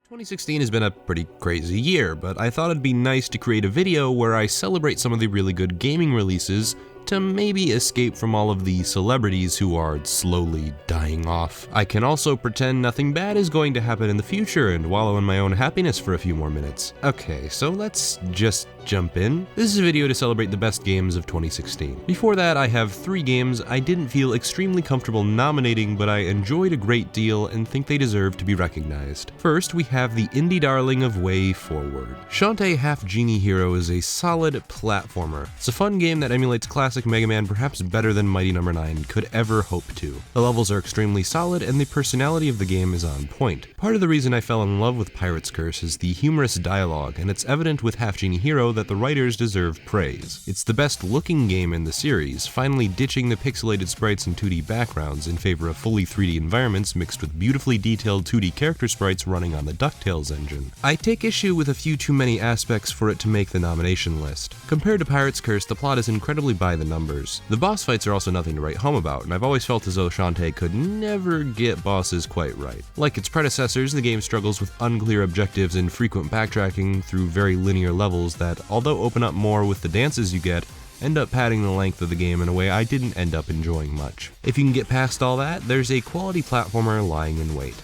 2016 has been a pretty crazy year, but I thought it'd be nice to create a video where I celebrate some of the really good gaming releases to maybe escape from all of the celebrities who are slowly dying off. I can also pretend nothing bad is going to happen in the future and wallow in my own happiness for a few more minutes. Okay, so let's just jump in. This is a video to celebrate the best games of 2016. Before that, I have 3 games I didn't feel extremely comfortable nominating, but I enjoyed a great deal and think they deserve to be recognized. First, we have the indie darling of Way Forward. Shantae Half Genie Hero is a solid platformer. It's a fun game that emulates classic Mega Man perhaps better than Mighty No. 9 could ever hope to. The levels are extremely solid and the personality of the game is on point. Part of the reason I fell in love with Pirate's Curse is the humorous dialogue, and it's evident with Half Genie Hero that the writers deserve praise. It's the best looking game in the series, finally ditching the pixelated sprites and 2D backgrounds in favor of fully 3D environments mixed with beautifully detailed 2D character sprites running on the DuckTales engine. I take issue with a few too many aspects for it to make the nomination list. Compared to Pirate's Curse, the plot is incredibly by the numbers. The boss fights are also nothing to write home about, and I've always felt as though Shantae could never get bosses quite right. Like its predecessors, the game struggles with unclear objectives and frequent backtracking through very linear levels that, although open up more with the dances you get, end up padding the length of the game in a way I didn't end up enjoying much. If you can get past all that, there's a quality platformer lying in wait.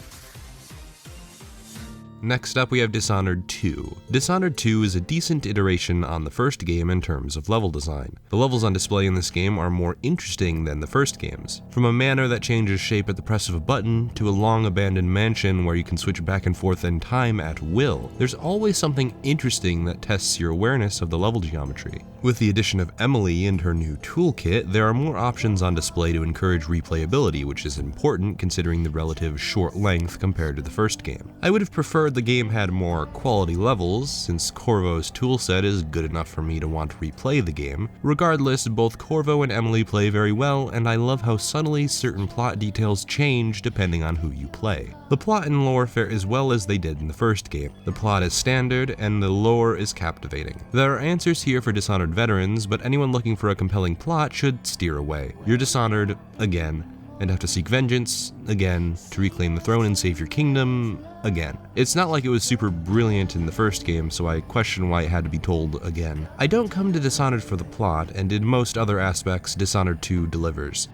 Next up, we have Dishonored 2. Dishonored 2 is a decent iteration on the first game in terms of level design. The levels on display in this game are more interesting than the first games. From a manor that changes shape at the press of a button, to a long abandoned mansion where you can switch back and forth in time at will, there's always something interesting that tests your awareness of the level geometry. With the addition of Emily and her new toolkit, there are more options on display to encourage replayability, which is important considering the relative short length compared to the first game. I would have preferred the game had more quality levels, since Corvo's toolset is good enough for me to want to replay the game. Regardless, both Corvo and Emily play very well, and I love how subtly certain plot details change depending on who you play. The plot and lore fare as well as they did in the first game. The plot is standard, and the lore is captivating. There are answers here for Dishonored veterans, but anyone looking for a compelling plot should steer away. You're Dishonored, again, and have to seek vengeance, again, to reclaim the throne and save your kingdom, again. It's not like it was super brilliant in the first game, so I question why it had to be told again. I don't come to Dishonored for the plot, and in most other aspects, Dishonored 2 delivers.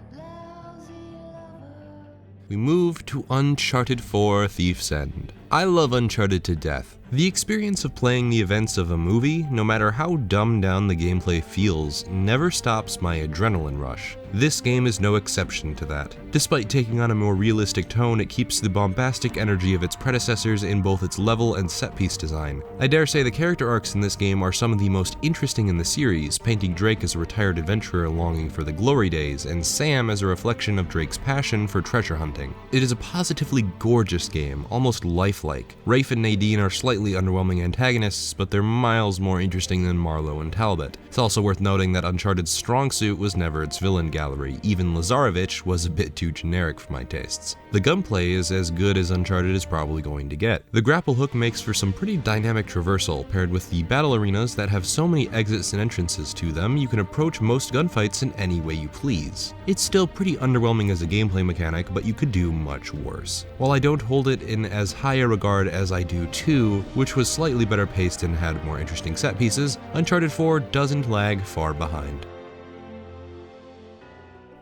We move to Uncharted 4: Thief's End. I love Uncharted to death. The experience of playing the events of a movie, no matter how dumbed down the gameplay feels, never stops my adrenaline rush. This game is no exception to that. Despite taking on a more realistic tone, it keeps the bombastic energy of its predecessors in both its level and set-piece design. I dare say the character arcs in this game are some of the most interesting in the series, painting Drake as a retired adventurer longing for the glory days, and Sam as a reflection of Drake's passion for treasure hunting. It is a positively gorgeous game, almost lifelike. Rafe and Nadine are slightly underwhelming antagonists, but they're miles more interesting than Marlowe and Talbot. It's also worth noting that Uncharted's strong suit was never its villain gallery. Even Lazarevich was a bit too generic for my tastes. The gunplay is as good as Uncharted is probably going to get. The grapple hook makes for some pretty dynamic traversal, paired with the battle arenas that have so many exits and entrances to them, you can approach most gunfights in any way you please. It's still pretty underwhelming as a gameplay mechanic, but you could do much worse. While I don't hold it in as high a regard as I do 2, which was slightly better paced and had more interesting set pieces, Uncharted 4 doesn't lag far behind.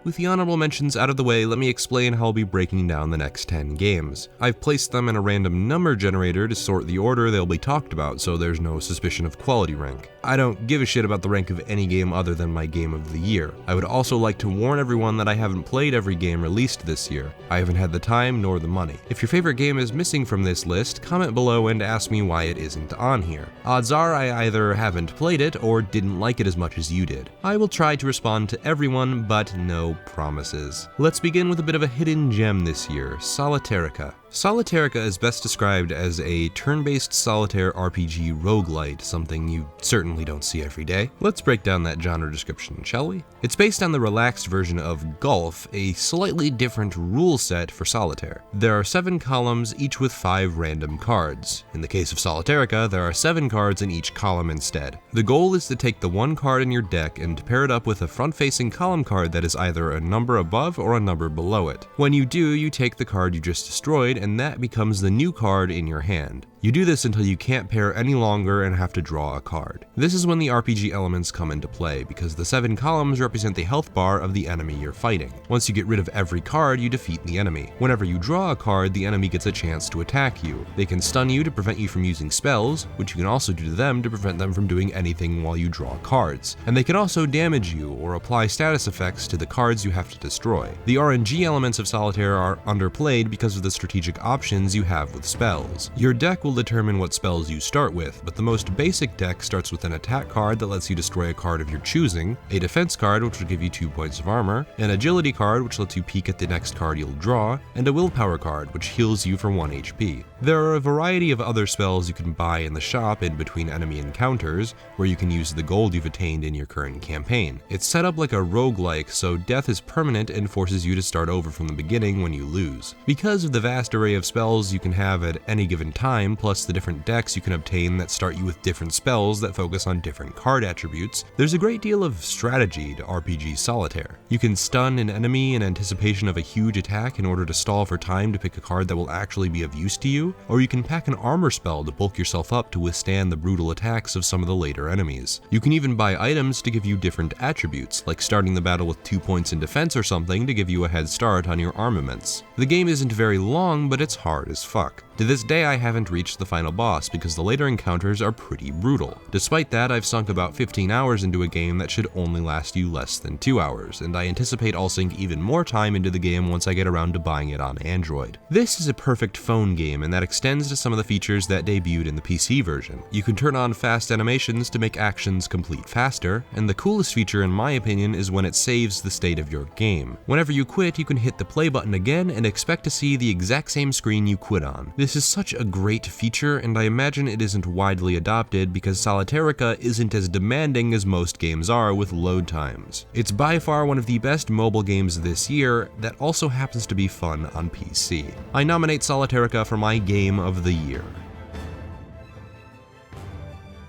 With the honorable mentions out of the way, let me explain how I'll be breaking down the next 10 games. I've placed them in a random number generator to sort the order they'll be talked about, so there's no suspicion of quality rank. I don't give a shit about the rank of any game other than my game of the year. I would also like to warn everyone that I haven't played every game released this year. I haven't had the time nor the money. If your favorite game is missing from this list, comment below and ask me why it isn't on here. Odds are I either haven't played it or didn't like it as much as you did. I will try to respond to everyone, but no promises. Let's begin with a bit of a hidden gem this year, Solitairica. Solitairica is best described as a turn-based solitaire RPG roguelite, something you certainly don't see every day. Let's break down that genre description, shall we? It's based on the relaxed version of Golf, a slightly different rule set for solitaire. There are 7 columns, each with 5 random cards. In the case of Solitairica, there are 7 cards in each column instead. The goal is to take the one card in your deck and pair it up with a front-facing column card that is either a number above or a number below it. When you do, you take the card you just destroyed destroyed, and that becomes the new card in your hand. You do this until you can't pair any longer and have to draw a card. This is when the RPG elements come into play, because the 7 columns represent the health bar of the enemy you're fighting. Once you get rid of every card, you defeat the enemy. Whenever you draw a card, the enemy gets a chance to attack you. They can stun you to prevent you from using spells, which you can also do to them to prevent them from doing anything while you draw cards. And they can also damage you or apply status effects to the cards you have to destroy. The RNG elements of Solitaire are underplayed because of the strategic options you have with spells. Your deck will determine what spells you start with, but the most basic deck starts with an attack card that lets you destroy a card of your choosing, a defense card which will give you 2 points of armor, an agility card which lets you peek at the next card you'll draw, and a willpower card which heals you for 1 HP. There are a variety of other spells you can buy in the shop in between enemy encounters, where you can use the gold you've attained in your current campaign. It's set up like a roguelike, so death is permanent and forces you to start over from the beginning when you lose. Because of the vast array of spells you can have at any given time, plus the different decks you can obtain that start you with different spells that focus on different card attributes, there's a great deal of strategy to RPG Solitaire. You can stun an enemy in anticipation of a huge attack in order to stall for time to pick a card that will actually be of use to you, or you can pack an armor spell to bulk yourself up to withstand the brutal attacks of some of the later enemies. You can even buy items to give you different attributes, like starting the battle with 2 points in defense or something to give you a head start on your armaments. The game isn't very long, but it's hard as fuck. To this day I haven't reached the final boss because the later encounters are pretty brutal. Despite that, I've sunk about 15 hours into a game that should only last you less than 2 hours, and I anticipate I'll sink even more time into the game once I get around to buying it on Android. This is a perfect phone game, and that extends to some of the features that debuted in the PC version. You can turn on fast animations to make actions complete faster, and the coolest feature in my opinion is when it saves the state of your game. Whenever you quit, you can hit the play button again and expect to see the exact same screen you quit on. This is such a great feature, and I imagine it isn't widely adopted because Solitairica isn't as demanding as most games are with load times. It's by far one of the best mobile games this year that also happens to be fun on PC. I nominate Solitairica for my Game of the Year.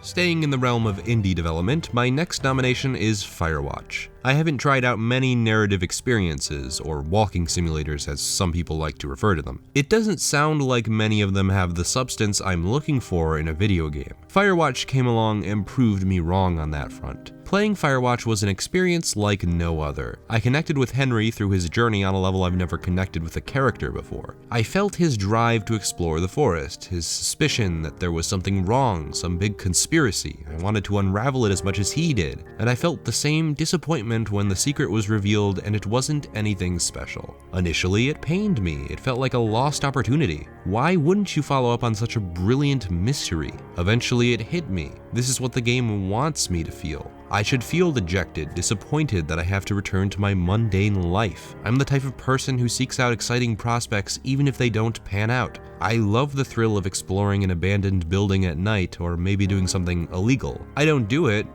Staying in the realm of indie development, my next nomination is Firewatch. I haven't tried out many narrative experiences, or walking simulators as some people like to refer to them. It doesn't sound like many of them have the substance I'm looking for in a video game. Firewatch came along and proved me wrong on that front. Playing Firewatch was an experience like no other. I connected with Henry through his journey on a level I've never connected with a character before. I felt his drive to explore the forest, his suspicion that there was something wrong, some big conspiracy. I wanted to unravel it as much as he did, and I felt the same disappointment when the secret was revealed and it wasn't anything special. Initially, it pained me. It felt like a lost opportunity. Why wouldn't you follow up on such a brilliant mystery? Eventually, it hit me. This is what the game wants me to feel. I should feel dejected, disappointed that I have to return to my mundane life. I'm the type of person who seeks out exciting prospects even if they don't pan out. I love the thrill of exploring an abandoned building at night or maybe doing something illegal. I don't do it,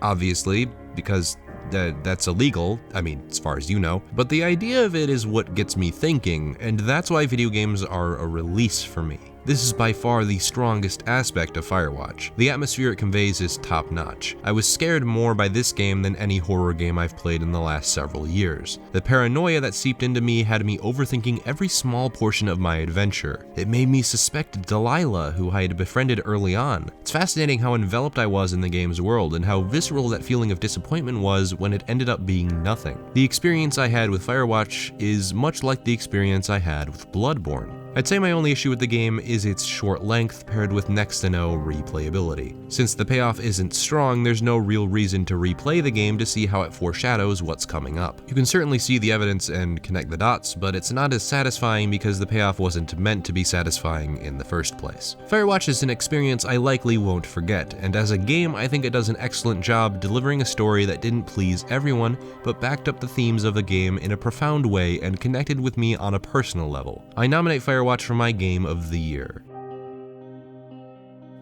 obviously, because that's illegal, I mean, as far as you know, but the idea of it is what gets me thinking, and that's why video games are a release for me. This is by far the strongest aspect of Firewatch. The atmosphere it conveys is top-notch. I was scared more by this game than any horror game I've played in the last several years. The paranoia that seeped into me had me overthinking every small portion of my adventure. It made me suspect Delilah, who I had befriended early on. It's fascinating how enveloped I was in the game's world and how visceral that feeling of disappointment was when it ended up being nothing. The experience I had with Firewatch is much like the experience I had with Bloodborne. I'd say my only issue with the game is its short length paired with next to no replayability. Since the payoff isn't strong, there's no real reason to replay the game to see how it foreshadows what's coming up. You can certainly see the evidence and connect the dots, but it's not as satisfying because the payoff wasn't meant to be satisfying in the first place. Firewatch is an experience I likely won't forget, and as a game I think it does an excellent job delivering a story that didn't please everyone, but backed up the themes of the game in a profound way and connected with me on a personal level. I nominate Firewatch for my Game of the Year.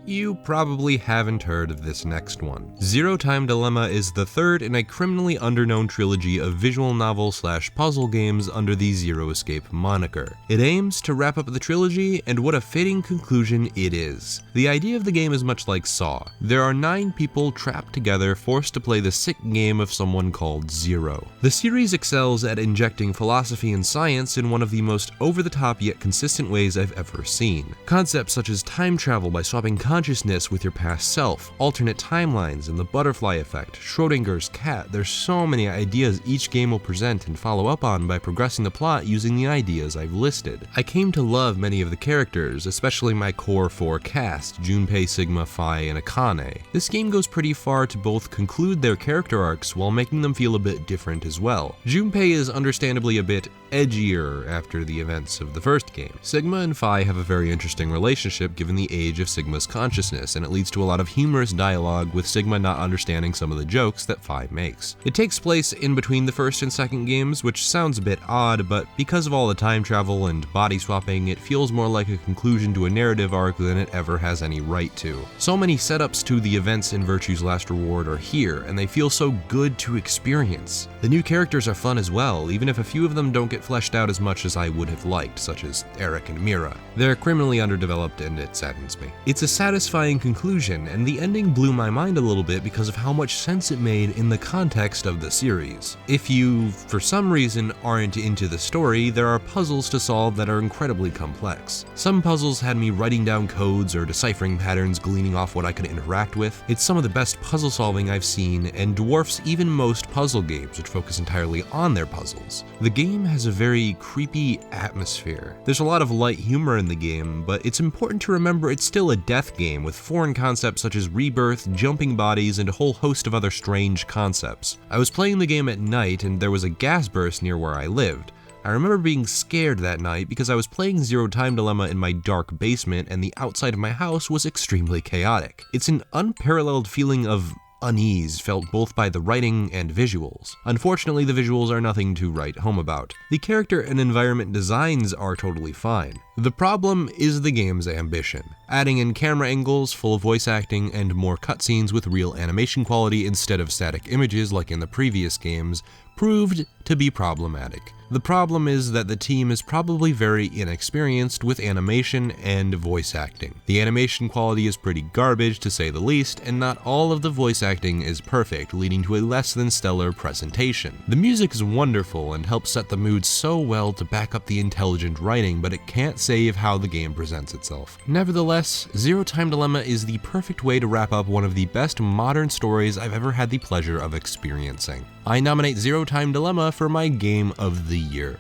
You probably haven't heard of this next one. Zero Time Dilemma is the third in a criminally underknown trilogy of visual novel/puzzle games under the Zero Escape moniker. It aims to wrap up the trilogy, and what a fitting conclusion it is. The idea of the game is much like Saw. There are 9 people trapped together, forced to play the sick game of someone called Zero. The series excels at injecting philosophy and science in one of the most over-the-top yet consistent ways I've ever seen. Concepts such as time travel by swapping consciousness with your past self, alternate timelines, and the butterfly effect, Schrodinger's cat. There's so many ideas each game will present and follow up on by progressing the plot using the ideas I've listed. I came to love many of the characters, especially my core 4 cast, Junpei, Sigma, Phi, and Akane. This game goes pretty far to both conclude their character arcs while making them feel a bit different as well. Junpei is understandably a bit edgier after the events of the first game. Sigma and Phi have a very interesting relationship given the age of Sigma's consciousness, and it leads to a lot of humorous dialogue with Sigma not understanding some of the jokes that Phi makes. It takes place in between the first and second games, which sounds a bit odd, but because of all the time travel and body swapping, it feels more like a conclusion to a narrative arc than it ever has any right to. So many setups to the events in Virtue's Last Reward are here, and they feel so good to experience. The new characters are fun as well, even if a few of them don't get fleshed out as much as I would have liked, such as Eric and Mira. They're criminally underdeveloped, and it saddens me. It's a satisfying conclusion, and the ending blew my mind a little bit because of how much sense it made in the context of the series. If you, for some reason, aren't into the story, there are puzzles to solve that are incredibly complex. Some puzzles had me writing down codes or deciphering patterns gleaning off what I could interact with. It's some of the best puzzle solving I've seen, and dwarfs even most puzzle games which focus entirely on their puzzles. The game has a very creepy atmosphere. There's a lot of light humor in the game, but it's important to remember it's still a death game with foreign concepts such as rebirth, jumping bodies, and a whole host of other strange concepts. I was playing the game at night and there was a gas burst near where I lived. I remember being scared that night because I was playing Zero Time Dilemma in my dark basement and the outside of my house was extremely chaotic. It's an unparalleled feeling of unease felt both by the writing and visuals. Unfortunately, the visuals are nothing to write home about. The character and environment designs are totally fine. The problem is the game's ambition. Adding in camera angles, full voice acting, and more cutscenes with real animation quality instead of static images like in the previous games proved to be problematic. The problem is that the team is probably very inexperienced with animation and voice acting. The animation quality is pretty garbage to say the least, and not all of the voice acting is perfect, leading to a less than stellar presentation. The music is wonderful and helps set the mood so well to back up the intelligent writing, but it can't save how the game presents itself. Nevertheless, Zero Time Dilemma is the perfect way to wrap up one of the best modern stories I've ever had the pleasure of experiencing. I nominate Zero Time Dilemma for my Game of the Year.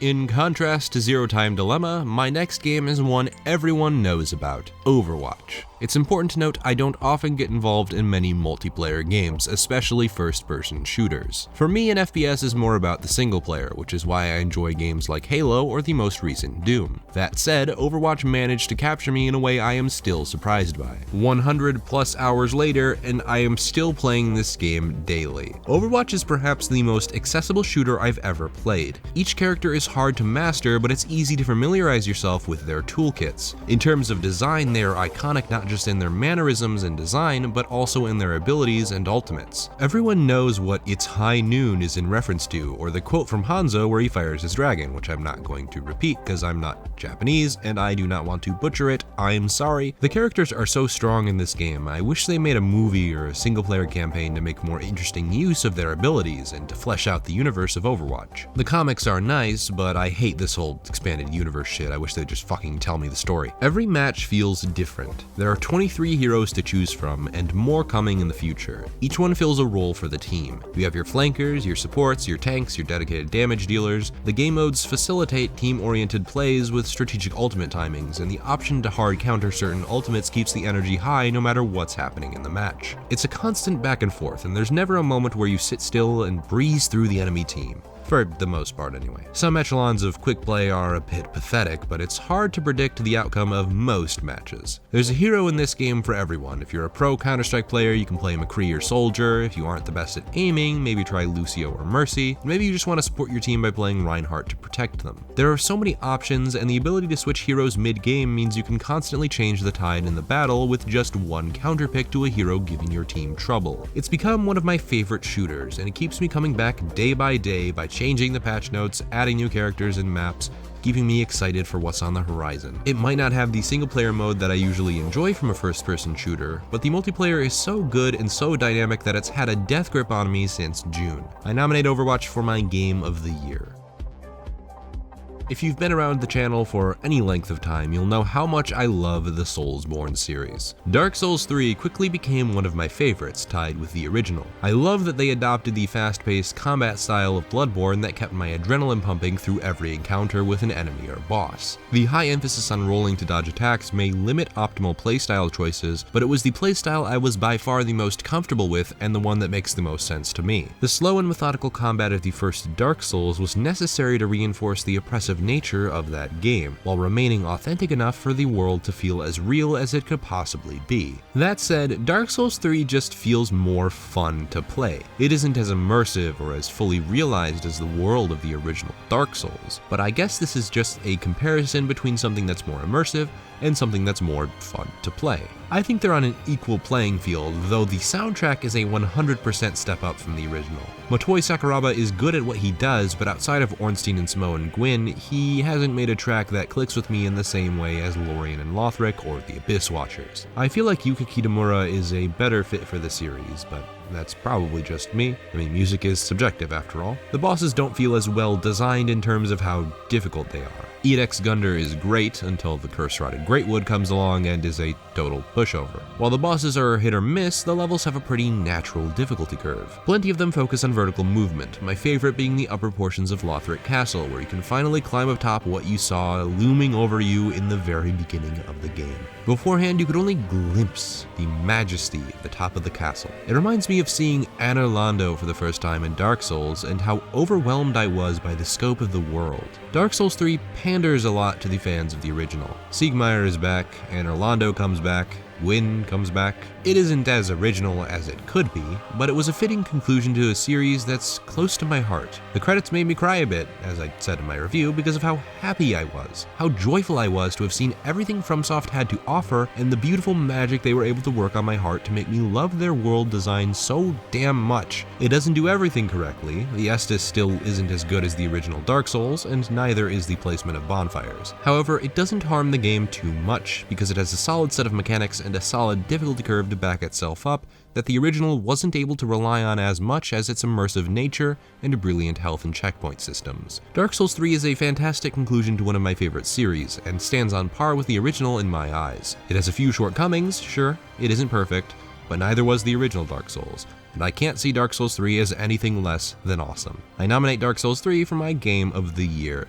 In contrast to Zero Time Dilemma, my next game is one everyone knows about, Overwatch. It's important to note I don't often get involved in many multiplayer games, especially first-person shooters. For me, an FPS is more about the single player, which is why I enjoy games like Halo or the most recent Doom. That said, Overwatch managed to capture me in a way I am still surprised by. 100 plus hours later, and I am still playing this game daily. Overwatch is perhaps the most accessible shooter I've ever played. Each character is hard to master, but it's easy to familiarize yourself with their toolkits. In terms of design, they are iconic not just in their mannerisms and design, but also in their abilities and ultimates. Everyone knows what "It's high noon" is in reference to, or the quote from Hanzo where he fires his dragon, which I'm not going to repeat because I'm not Japanese and I do not want to butcher it. I'm sorry. The characters are so strong in this game, I wish they made a movie or a single player campaign to make more interesting use of their abilities and to flesh out the universe of Overwatch. The comics are nice, but I hate this whole expanded universe shit. I wish they'd just fucking tell me the story. Every match feels different. There are 23 heroes to choose from, and more coming in the future. Each one fills a role for the team. You have your flankers, your supports, your tanks, your dedicated damage dealers. The game modes facilitate team-oriented plays with strategic ultimate timings, and the option to hard counter certain ultimates keeps the energy high no matter what's happening in the match. It's a constant back and forth, and there's never a moment where you sit still and breeze through the enemy team. for the most part anyway. Some echelons of quick play are a bit pathetic, but it's hard to predict the outcome of most matches. There's a hero in this game for everyone. If you're a pro Counter-Strike player, you can play McCree or Soldier. If you aren't the best at aiming, maybe try Lucio or Mercy. Maybe you just want to support your team by playing Reinhardt to protect them. There are so many options, and the ability to switch heroes mid-game means you can constantly change the tide in the battle with just one counter pick to a hero giving your team trouble. It's become one of my favorite shooters, and it keeps me coming back day by changing the patch notes, adding new characters and maps, keeping me excited for what's on the horizon. It might not have the single player mode that I usually enjoy from a first person shooter, but the multiplayer is so good and so dynamic that it's had a death grip on me since June. I nominate Overwatch for my game of the year. If you've been around the channel for any length of time, you'll know how much I love the Soulsborne series. Dark Souls 3 quickly became one of my favorites, tied with the original. I love that they adopted the fast-paced combat style of Bloodborne that kept my adrenaline pumping through every encounter with an enemy or boss. The high emphasis on rolling to dodge attacks may limit optimal playstyle choices, but it was the playstyle I was by far the most comfortable with and the one that makes the most sense to me. The slow and methodical combat of the first Dark Souls was necessary to reinforce the oppressive nature of that game, while remaining authentic enough for the world to feel as real as it could possibly be. That said, Dark Souls 3 just feels more fun to play. It isn't as immersive or as fully realized as the world of the original Dark Souls, but I guess this is just a comparison between something that's more immersive and something that's more fun to play. I think they're on an equal playing field, though the soundtrack is a 100% step up from the original. Motoi Sakuraba is good at what he does, but outside of Ornstein and Samoa and Gwyn, he hasn't made a track that clicks with me in the same way as Lorien and Lothric or the Abyss Watchers. I feel like Yuka Kitamura is a better fit for the series, but that's probably just me. I mean, music is subjective after all. The bosses don't feel as well designed in terms of how difficult they are. Edex Gunder is great until the Curse-Rotted Greatwood comes along and is a total pushover. While the bosses are hit or miss, the levels have a pretty natural difficulty curve. Plenty of them focus on vertical movement, my favorite being the upper portions of Lothric Castle, where you can finally climb up top what you saw looming over you in the very beginning of the game. Beforehand, you could only glimpse the majesty at the top of the castle. It reminds me of seeing Anor Londo for the first time in Dark Souls and how overwhelmed I was by the scope of the world. Dark Souls 3 panders a lot to the fans of the original. Siegmeyer is back, Anor Londo comes back, Gwyn comes back. It isn't as original as it could be, but it was a fitting conclusion to a series that's close to my heart. The credits made me cry a bit, as I said in my review, because of how happy I was, how joyful I was to have seen everything FromSoft had to offer, and the beautiful magic they were able to work on my heart to make me love their world design so damn much. It doesn't do everything correctly. The Estus still isn't as good as the original Dark Souls, and neither is the placement of bonfires. However, it doesn't harm the game too much, because it has a solid set of mechanics and a solid difficulty curve to back itself up that the original wasn't able to rely on as much as its immersive nature and brilliant health and checkpoint systems. Dark Souls 3 is a fantastic conclusion to one of my favorite series, and stands on par with the original in my eyes. It has a few shortcomings, sure, it isn't perfect, but neither was the original Dark Souls, and I can't see Dark Souls 3 as anything less than awesome. I nominate Dark Souls 3 for my game of the year.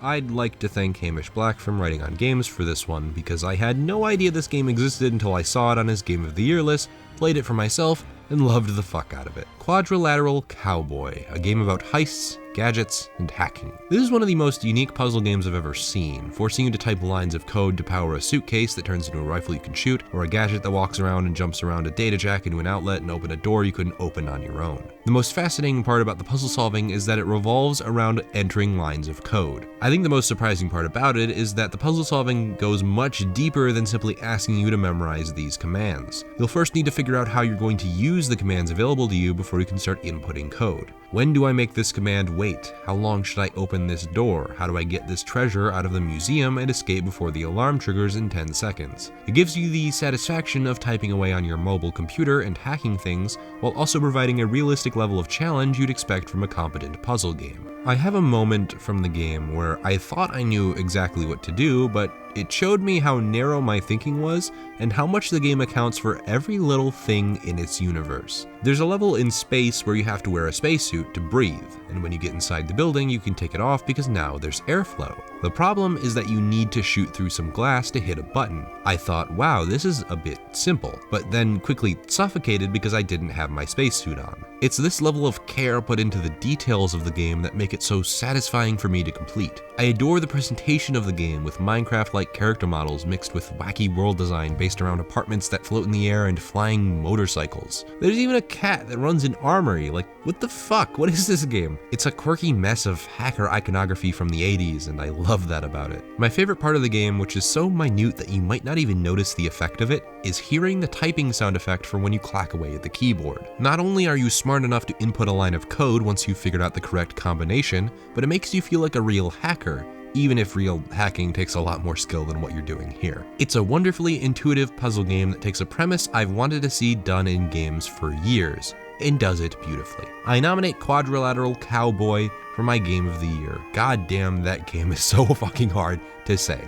I'd like to thank Hamish Black from Writing on Games for this one, because I had no idea this game existed until I saw it on his Game of the Year list, played it for myself, and loved the fuck out of it. Quadrilateral Cowboy, a game about heists, gadgets, and hacking. This is one of the most unique puzzle games I've ever seen, forcing you to type lines of code to power a suitcase that turns into a rifle you can shoot, or a gadget that walks around and jumps around a data jack into an outlet and open a door you couldn't open on your own. The most fascinating part about the puzzle solving is that it revolves around entering lines of code. I think the most surprising part about it is that the puzzle solving goes much deeper than simply asking you to memorize these commands. You'll first need to figure out how you're going to use the commands available to you before you can start inputting code. When do I make this command wait? How long should I open this door? How do I get this treasure out of the museum and escape before the alarm triggers in 10 seconds? It gives you the satisfaction of typing away on your mobile computer and hacking things, while also providing a realistic level of challenge you'd expect from a competent puzzle game. I have a moment from the game where I thought I knew exactly what to do, but It showed me how narrow my thinking was and how much the game accounts for every little thing in its universe. There's a level in space where you have to wear a spacesuit to breathe, and when you get inside the building you can take it off because now there's airflow. The problem is that you need to shoot through some glass to hit a button. I thought, wow, this is a bit simple, but then quickly suffocated because I didn't have my spacesuit on. It's this level of care put into the details of the game that make it so satisfying for me to complete. I adore the presentation of the game with Minecraft-like character models mixed with wacky world design based around apartments that float in the air and flying motorcycles. There's even a cat that runs an armory. Like, what the fuck? What is this game? It's a quirky mess of hacker iconography from the 80s, and I love that about it. My favorite part of the game, which is so minute that you might not even notice the effect of it, is hearing the typing sound effect for when you clack away at the keyboard. Not only are you smart enough to input a line of code once you've figured out the correct combination, but it makes you feel like a real hacker, even if real hacking takes a lot more skill than what you're doing here. It's a wonderfully intuitive puzzle game that takes a premise I've wanted to see done in games for years, and does it beautifully. I nominate Quadrilateral Cowboy for my game of the year. God damn, that game is so fucking hard to say.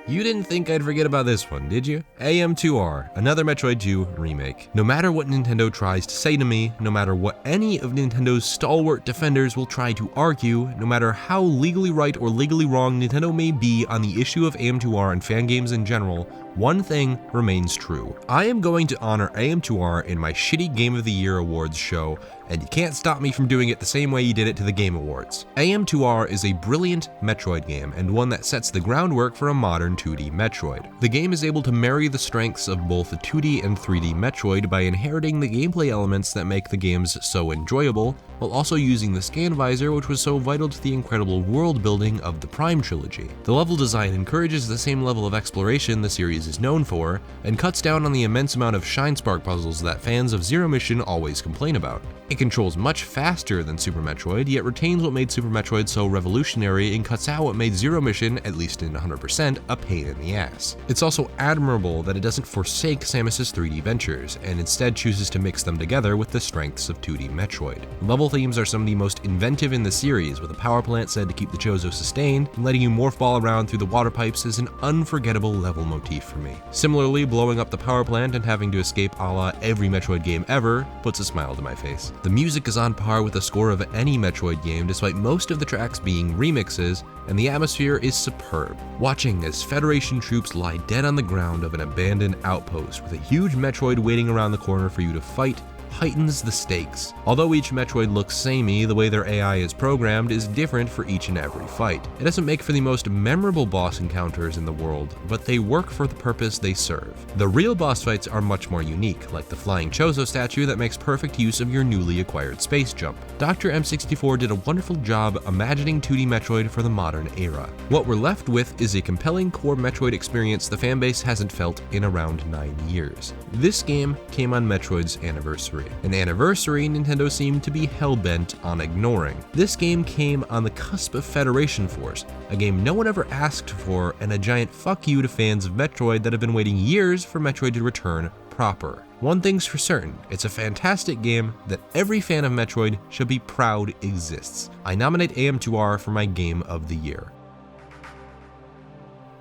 You didn't think I'd forget about this one, did you? AM2R, another Metroid 2 remake. No matter what Nintendo tries to say to me, no matter what any of Nintendo's stalwart defenders will try to argue, no matter how legally right or legally wrong Nintendo may be on the issue of AM2R and fan games in general, one thing remains true. I am going to honor AM2R in my shitty Game of the Year awards show, and you can't stop me from doing it the same way you did it to the Game Awards. AM2R is a brilliant Metroid game, and one that sets the groundwork for a modern 2D Metroid. The game is able to marry the strengths of both the 2D and 3D Metroid by inheriting the gameplay elements that make the games so enjoyable, while also using the scan visor, which was so vital to the incredible world building of the Prime trilogy. The level design encourages the same level of exploration the series is known for, and cuts down on the immense amount of shine spark puzzles that fans of Zero Mission always complain about. It controls much faster than Super Metroid, yet retains what made Super Metroid so revolutionary and cuts out what made Zero Mission, at least in 100%, a pain in the ass. It's also admirable that it doesn't forsake Samus's 3D ventures, and instead chooses to mix them together with the strengths of 2D Metroid. Level themes are some of the most inventive in the series, with a power plant said to keep the Chozo sustained, and letting you morph ball around through the water pipes is an unforgettable level motif for me. Similarly, blowing up the power plant and having to escape a la every Metroid game ever puts a smile to my face. The music is on par with the score of any Metroid game, despite most of the tracks being remixes, and the atmosphere is superb. Watching as Federation troops lie dead on the ground of an abandoned outpost with a huge Metroid waiting around the corner for you to fight heightens the stakes. Although each Metroid looks samey, the way their AI is programmed is different for each and every fight. It doesn't make for the most memorable boss encounters in the world, but they work for the purpose they serve. The real boss fights are much more unique, like the flying Chozo statue that makes perfect use of your newly acquired space jump. Dr. M64 did a wonderful job imagining 2D Metroid for the modern era. What we're left with is a compelling core Metroid experience the fanbase hasn't felt in around 9 years. This game came on Metroid's anniversary. An anniversary Nintendo seemed to be hell-bent on ignoring. This game came on the cusp of Federation Force, a game no one ever asked for, and a giant fuck you to fans of Metroid that have been waiting years for Metroid to return proper. One thing's for certain, it's a fantastic game that every fan of Metroid should be proud exists. I nominate AM2R for my Game of the Year.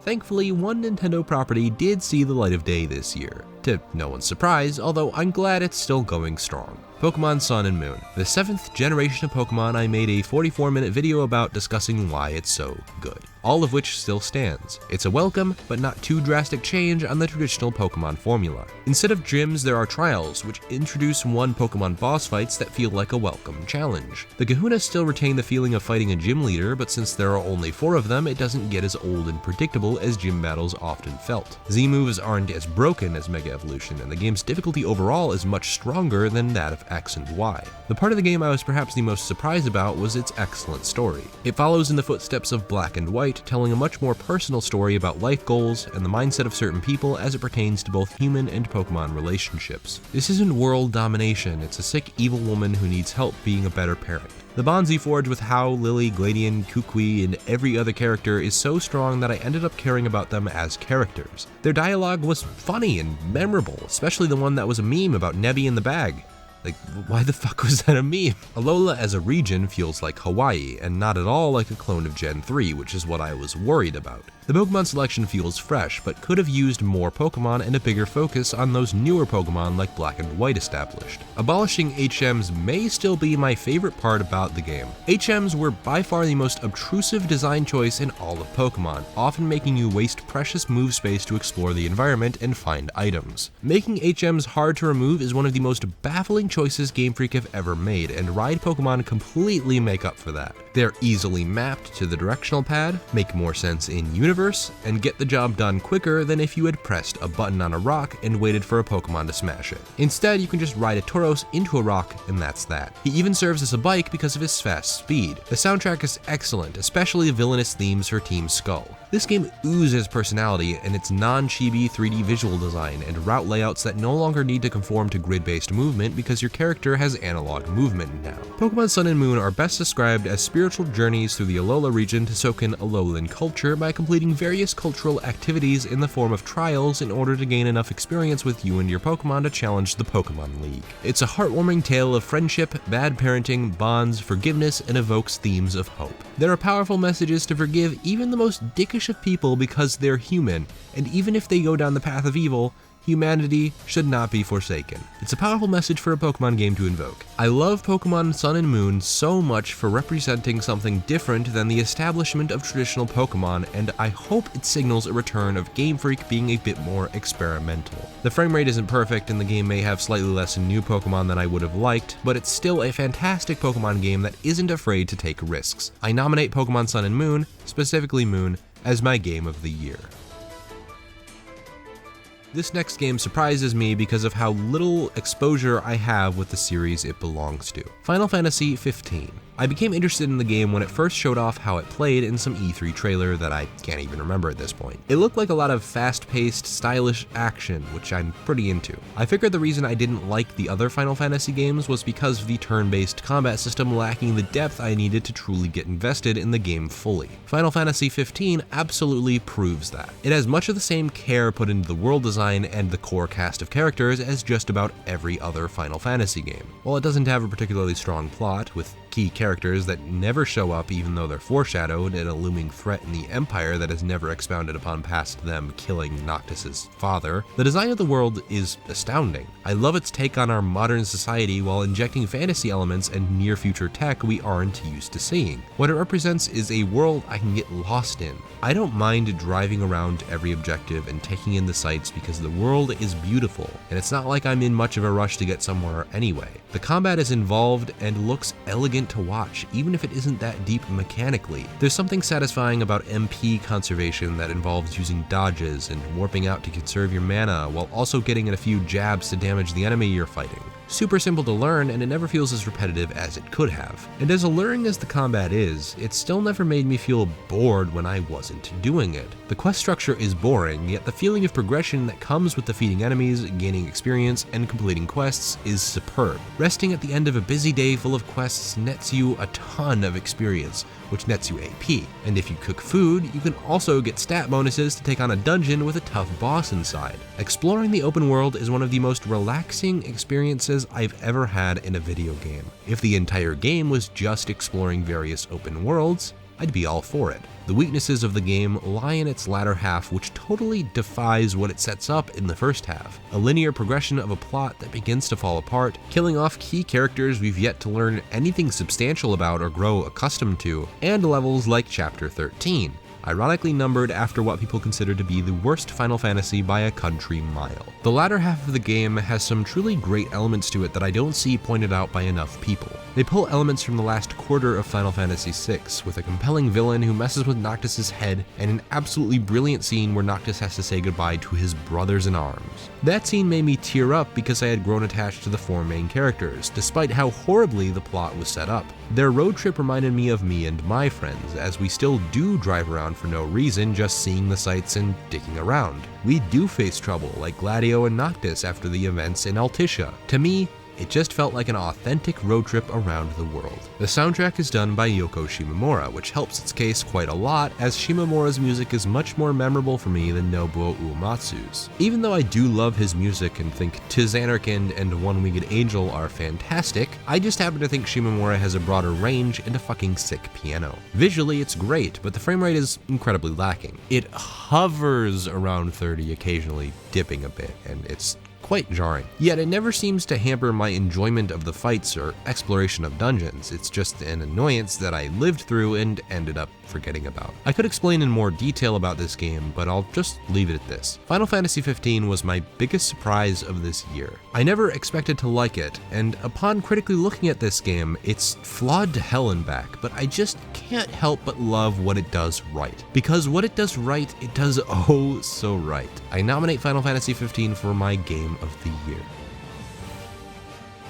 Thankfully, one Nintendo property did see the light of day this year. To no one's surprise, although I'm glad it's still going strong. Pokémon Sun and Moon, the 7th generation of Pokémon I made a 44-minute video about discussing why it's so good, all of which still stands. It's a welcome, but not too drastic change on the traditional Pokémon formula. Instead of gyms, there are trials, which introduce one Pokémon boss fights that feel like a welcome challenge. The Kahunas still retain the feeling of fighting a gym leader, but since there are only 4 of them, it doesn't get as old and predictable as gym battles often felt. Z-moves aren't as broken as Mega Evolution, and the game's difficulty overall is much stronger than that of X and Y. The part of the game I was perhaps the most surprised about was its excellent story. It follows in the footsteps of Black and White, telling a much more personal story about life goals and the mindset of certain people as it pertains to both human and Pokemon relationships. This isn't world domination, it's a sick evil woman who needs help being a better parent. The bonds you forge with Hao, Lily, Gladian, Kukui, and every other character is so strong that I ended up caring about them as characters. Their dialogue was funny and memorable, especially the one that was a meme about Nebby in the bag. Like, why the fuck was that a meme? Alola as a region feels like Hawaii, and not at all like a clone of Gen 3, which is what I was worried about. The Pokemon selection feels fresh, but could have used more Pokemon and a bigger focus on those newer Pokemon like Black and White established. Abolishing HMs may still be my favorite part about the game. HMs were by far the most obtrusive design choice in all of Pokemon, often making you waste precious move space to explore the environment and find items. Making HMs hard to remove is one of the most baffling choices Game Freak have ever made, and Ride Pokemon completely make up for that. They're easily mapped to the directional pad, make more sense in universe, and get the job done quicker than if you had pressed a button on a rock and waited for a Pokemon to smash it. Instead, you can just ride a Tauros into a rock, and that's that. He even serves as a bike because of his fast speed. The soundtrack is excellent, especially the villainous themes for Team Skull. This game oozes personality in its non-chibi 3D visual design and route layouts that no longer need to conform to grid-based movement because your character has analog movement now. Pokémon Sun and Moon are best described as spiritual journeys through the Alola region to soak in Alolan culture by completing various cultural activities in the form of trials in order to gain enough experience with you and your Pokémon to challenge the Pokémon League. It's a heartwarming tale of friendship, bad parenting, bonds, forgiveness, and evokes themes of hope. There are powerful messages to forgive even the most dickish of people because they're human, and even if they go down the path of evil, humanity should not be forsaken. It's a powerful message for a Pokemon game to invoke. I love Pokemon Sun and Moon so much for representing something different than the establishment of traditional Pokemon, and I hope it signals a return of Game Freak being a bit more experimental. The frame rate isn't perfect and the game may have slightly less new Pokemon than I would have liked, but it's still a fantastic Pokemon game that isn't afraid to take risks. I nominate Pokemon Sun and Moon, specifically Moon, as my game of the year. This next game surprises me because of how little exposure I have with the series it belongs to. Final Fantasy XV. I became interested in the game when it first showed off how it played in some E3 trailer that I can't even remember at this point. It looked like a lot of fast-paced, stylish action, which I'm pretty into. I figured the reason I didn't like the other Final Fantasy games was because of the turn-based combat system lacking the depth I needed to truly get invested in the game fully. Final Fantasy XV absolutely proves that. It has much of the same care put into the world design and the core cast of characters as just about every other Final Fantasy game. While it doesn't have a particularly strong plot, with key characters that never show up even though they're foreshadowed, and a looming threat in the Empire that is never expounded upon past them killing Noctis's father, the design of the world is astounding. I love its take on our modern society while injecting fantasy elements and near-future tech we aren't used to seeing. What it represents is a world I can get lost in. I don't mind driving around to every objective and taking in the sights because the world is beautiful, and it's not like I'm in much of a rush to get somewhere anyway. The combat is involved and looks elegant to watch, even if it isn't that deep mechanically. There's something satisfying about MP conservation that involves using dodges and warping out to conserve your mana while also getting in a few jabs to damage the enemy you're fighting. Super simple to learn, and it never feels as repetitive as it could have. And as alluring as the combat is, it still never made me feel bored when I wasn't doing it. The quest structure is boring, yet the feeling of progression that comes with defeating enemies, gaining experience, and completing quests is superb. Resting at the end of a busy day full of quests nets you a ton of experience, which nets you AP. And if you cook food, you can also get stat bonuses to take on a dungeon with a tough boss inside. Exploring the open world is one of the most relaxing experiences I've ever had in a video game. If the entire game was just exploring various open worlds, I'd be all for it. The weaknesses of the game lie in its latter half, which totally defies what it sets up in the first half. A linear progression of a plot that begins to fall apart, killing off key characters we've yet to learn anything substantial about or grow accustomed to, and levels like Chapter 13. Ironically numbered after what people consider to be the worst Final Fantasy by a country mile. The latter half of the game has some truly great elements to it that I don't see pointed out by enough people. They pull elements from the last quarter of Final Fantasy VI, with a compelling villain who messes with Noctis's head, and an absolutely brilliant scene where Noctis has to say goodbye to his brothers in arms. That scene made me tear up because I had grown attached to the four main characters, despite how horribly the plot was set up. Their road trip reminded me of me and my friends, as we still do drive around for no reason, just seeing the sights and dicking around. We do face trouble, like Gladio and Noctis after the events in Altissia. To me, It just felt like an authentic road trip around the world. The soundtrack is done by Yoko Shimomura, which helps its case quite a lot, as Shimomura's music is much more memorable for me than Nobuo Uematsu's. Even though I do love his music and think Tis Anarchind and One Winged Angel are fantastic, I just happen to think Shimomura has a broader range and a fucking sick piano. Visually, it's great, but the frame rate is incredibly lacking. It hovers around 30, occasionally dipping a bit, and it's quite jarring. Yet it never seems to hamper my enjoyment of the fights or exploration of dungeons. It's just an annoyance that I lived through and ended up forgetting about. I could explain in more detail about this game, but I'll just leave it at this. Final Fantasy XV was my biggest surprise of this year. I never expected to like it, and upon critically looking at this game, it's flawed to hell and back, but I just can't help but love what it does right. Because what it does right, it does oh so right. I nominate Final Fantasy XV for my game of the year.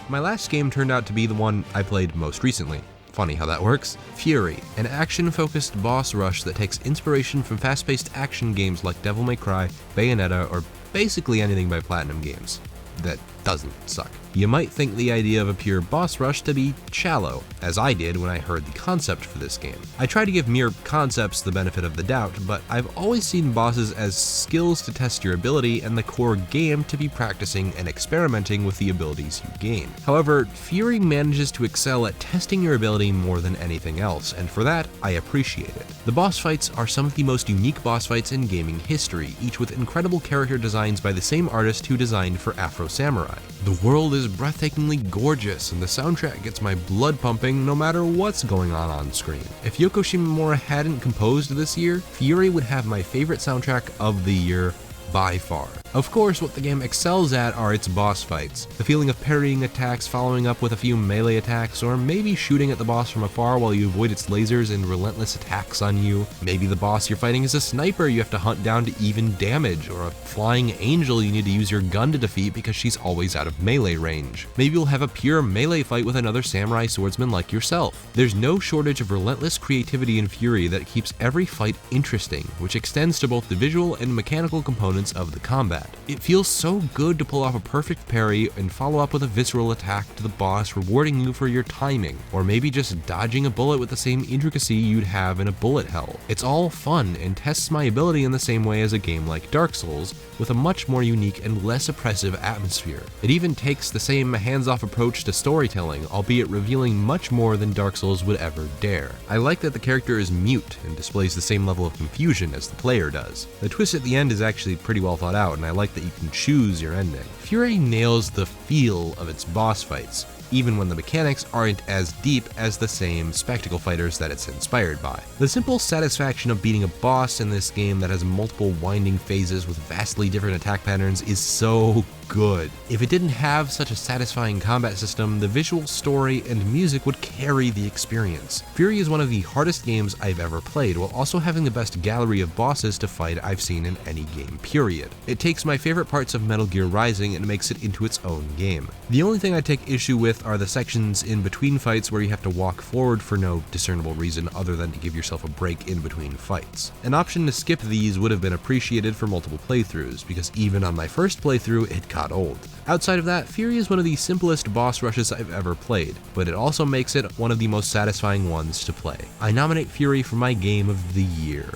My last game turned out to be the one I played most recently. Funny how that works. Furi, an action-focused boss rush that takes inspiration from fast-paced action games like Devil May Cry, Bayonetta, or basically anything by Platinum Games that doesn't suck. You might think the idea of a pure boss rush to be shallow, as I did when I heard the concept for this game. I try to give mere concepts the benefit of the doubt, but I've always seen bosses as skills to test your ability and the core game to be practicing and experimenting with the abilities you gain. However, Furi manages to excel at testing your ability more than anything else, and for that, I appreciate it. The boss fights are some of the most unique boss fights in gaming history, each with incredible character designs by the same artist who designed for Afro Samurai. The world is breathtakingly gorgeous, and the soundtrack gets my blood pumping no matter what's going on screen. If Yoko Shimomura hadn't composed this year, Furi would have my favorite soundtrack of the year by far. Of course, what the game excels at are its boss fights. The feeling of parrying attacks, following up with a few melee attacks, or maybe shooting at the boss from afar while you avoid its lasers and relentless attacks on you. Maybe the boss you're fighting is a sniper you have to hunt down to even damage, or a flying angel you need to use your gun to defeat because she's always out of melee range. Maybe you'll have a pure melee fight with another samurai swordsman like yourself. There's no shortage of relentless creativity in Furi that keeps every fight interesting, which extends to both the visual and mechanical components of the combat. It feels so good to pull off a perfect parry and follow up with a visceral attack to the boss, rewarding you for your timing, or maybe just dodging a bullet with the same intricacy you'd have in a bullet hell. It's all fun and tests my ability in the same way as a game like Dark Souls, with a much more unique and less oppressive atmosphere. It even takes the same hands-off approach to storytelling, albeit revealing much more than Dark Souls would ever dare. I like that the character is mute and displays the same level of confusion as the player does. The twist at the end is actually pretty well thought out, and I like that you can choose your ending. Furi nails the feel of its boss fights, even when the mechanics aren't as deep as the same spectacle fighters that it's inspired by. The simple satisfaction of beating a boss in this game that has multiple winding phases with vastly different attack patterns is so good. If it didn't have such a satisfying combat system, the visual story and music would carry the experience. Furi is one of the hardest games I've ever played, while also having the best gallery of bosses to fight I've seen in any game, period. It takes my favorite parts of Metal Gear Rising and makes it into its own game. The only thing I take issue with are the sections in between fights where you have to walk forward for no discernible reason other than to give yourself a break in between fights. An option to skip these would have been appreciated for multiple playthroughs, because even on my first playthrough, it got old. Outside of that, Furi is one of the simplest boss rushes I've ever played, but it also makes it one of the most satisfying ones to play. I nominate Furi for my game of the year.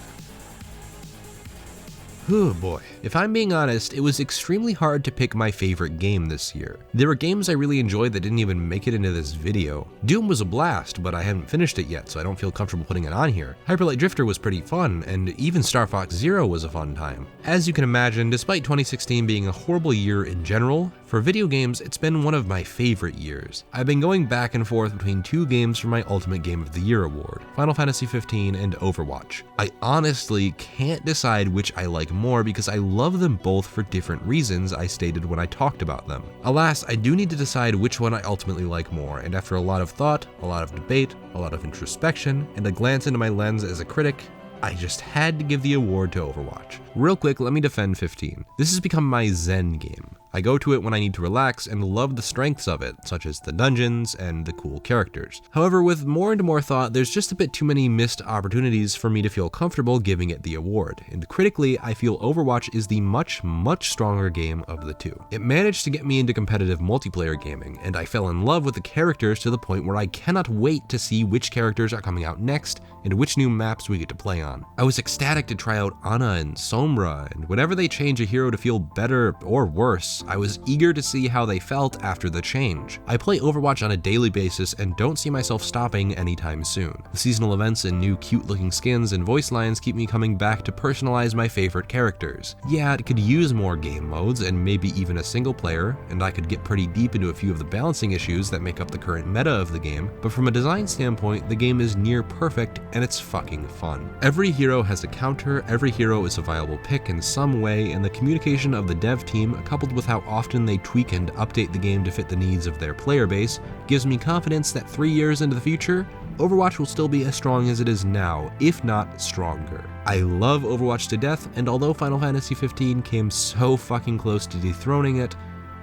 Oh boy. If I'm being honest, it was extremely hard to pick my favorite game this year. There were games I really enjoyed that didn't even make it into this video. Doom was a blast, but I haven't finished it yet, so I don't feel comfortable putting it on here. Hyper Light Drifter was pretty fun, and even Star Fox Zero was a fun time. As you can imagine, despite 2016 being a horrible year in general, for video games, it's been one of my favorite years. I've been going back and forth between two games for my Ultimate Game of the Year award, Final Fantasy XV and Overwatch. I honestly can't decide which I like more because I love them both for different reasons I stated when I talked about them. Alas, I do need to decide which one I ultimately like more, and after a lot of thought, a lot of debate, a lot of introspection, and a glance into my lens as a critic, I just had to give the award to Overwatch. Real quick, let me defend 15. This has become my zen game. I go to it when I need to relax and love the strengths of it, such as the dungeons and the cool characters. However, with more and more thought, there's just a bit too many missed opportunities for me to feel comfortable giving it the award, and critically, I feel Overwatch is the much stronger game of the two. It managed to get me into competitive multiplayer gaming, and I fell in love with the characters to the point where I cannot wait to see which characters are coming out next and which new maps we get to play on. I was ecstatic to try out Ana and Sombra, and whenever they change a hero to feel better or worse, I was eager to see how they felt after the change. I play Overwatch on a daily basis and don't see myself stopping anytime soon. The seasonal events and new cute looking skins and voice lines keep me coming back to personalize my favorite characters. Yeah, it could use more game modes and maybe even a single player, and I could get pretty deep into a few of the balancing issues that make up the current meta of the game, but from a design standpoint, the game is near perfect and it's fucking fun. Every hero has a counter, every hero is a viable pick in some way, and the communication of the dev team, coupled with how often they tweak and update the game to fit the needs of their player base, gives me confidence that 3 years into the future, Overwatch will still be as strong as it is now, if not stronger. I love Overwatch to death, and although Final Fantasy XV came so fucking close to dethroning it,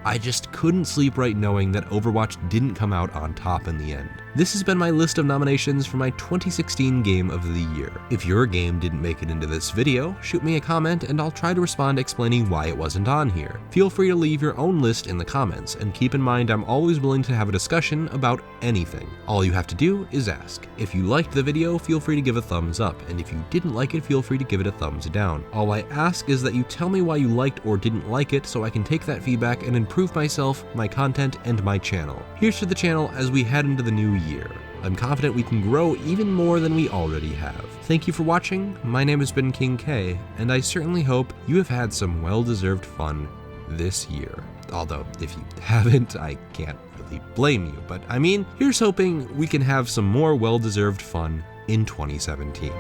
I just couldn't sleep right knowing that Overwatch didn't come out on top in the end. This has been my list of nominations for my 2016 Game of the Year. If your game didn't make it into this video, shoot me a comment and I'll try to respond explaining why it wasn't on here. Feel free to leave your own list in the comments, and keep in mind I'm always willing to have a discussion about anything. All you have to do is ask. If you liked the video, feel free to give a thumbs up, and if you didn't like it, feel free to give it a thumbs down. All I ask is that you tell me why you liked or didn't like it so I can take that feedback and improve myself, my content, and my channel. Here's to the channel as we head into the new year. I'm confident we can grow even more than we already have. Thank you for watching. My name has been KingK, and I certainly hope you have had some well-deserved fun this year. Although, if you haven't, I can't really blame you. But I mean, here's hoping we can have some more well-deserved fun in 2017.